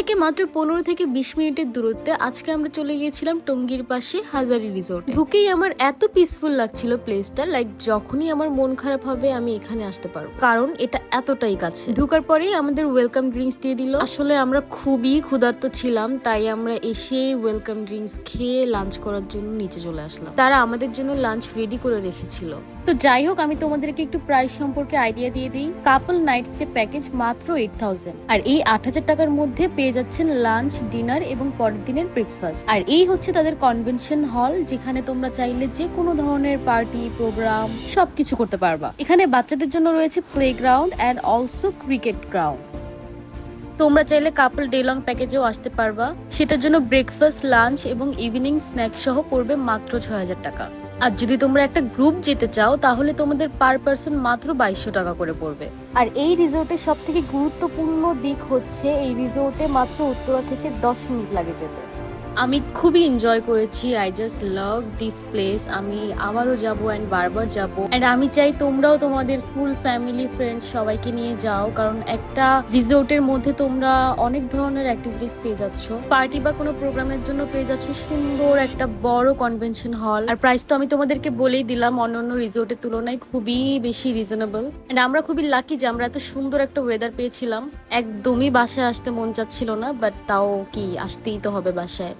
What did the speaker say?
থেকে মাত্র 15 থেকে 20 মিনিটের দূরত্বে আজকে আমরা চলে গিয়েছিলাম টঙ্গীর পাশে হাজারি রিসোর্ট। ঢুকেই আমার এত পিসফুল লাগছিল প্লেসটা, লাইক যখনই আমার মন খারাপ হবে আমি এখানে আসতে পারবো, কারণ এটা এতটাই কাছে। ঢুকার পরেই আমাদের ওয়েলকাম ড্রিঙ্কস দিয়ে দিল। আসলে আমরা খুবই ক্ষুধার্ত ছিলাম, তাই আমরা এসে ওয়েলকাম ড্রিঙ্কস খেয়ে লাঞ্চ করার জন্য নিচে চলে আসলাম। তারা আমাদের জন্য লাঞ্চ রেডি করে রেখেছিল। তো যাই হোক, আমি তোমাদেরকে একটু প্রাইস সম্পর্কে আইডিয়া দিয়ে দিই। কাপল নাইট স্টে প্যাকেজ মাত্র 8000, আর এই 8000 টাকার মধ্যে পেয়ে যাচ্ছেন লাঞ্চ, ডিনার এবং পরের দিনের ব্রেকফাস্ট। আর এই হচ্ছে তাদের কনভেনশন হল, যেখানে তোমরা চাইলে যে কোনো ধরনের পার্টি প্রোগ্রাম সবকিছু করতে পারবা। এখানে বাচ্চাদের জন্য রয়েছে play ground and also cricket ground. তোমরা চাইলে কাপল ডে লং প্যাকেজেও আসতে পারবা। সেটার জন্য ব্রেকফাস্ট, লাঞ্চ এবং ইভিনিং স্ন্যাক সহ পড়বে মাত্র 6000 টাকা। আর যদি তোমরা একটা গ্রুপ যেতে চাও তাহলে তোমাদের পার পার্সন মাত্র 2200 টাকা করে পড়বে। আর এই রিসোর্টের সব থেকে গুরুত্বপূর্ণ দিক হচ্ছে এই রিসোর্টে মাত্র উত্তরা থেকে 10 মিনিট লাগে যেতে। আমি খুবই এনজয় করেছি। I just love this place. আমি আবারও যাবো অ্যান্ড বারবার যাবো। অ্যান্ড আমি চাই তোমরাও তোমাদের ফুল ফ্যামিলি ফ্রেন্ডস সবাইকে নিয়ে যাও, কারণ একটা রিসোর্টের মধ্যে তোমরা অনেক ধরনের অ্যাক্টিভিটিস পেয়ে যাচ্ছ। পার্টি বা কোনো প্রোগ্রামের জন্য পেয়ে যাচ্ছ সুন্দর একটা বড় কনভেনশন হল। আর প্রাইস তো আমি তোমাদেরকে বলেই দিলাম, অন্যান্য রিসোর্টের তুলনায় খুবই বেশি রিজনেবল। অ্যান্ড আমরা খুবই লাকি যে আমরা এত সুন্দর একটা ওয়েদার পেয়েছিলাম। একদমই বাসায় আসতে মন চাচ্ছিল না, বাট তাও কি আসতেই তো হবে বাসায়।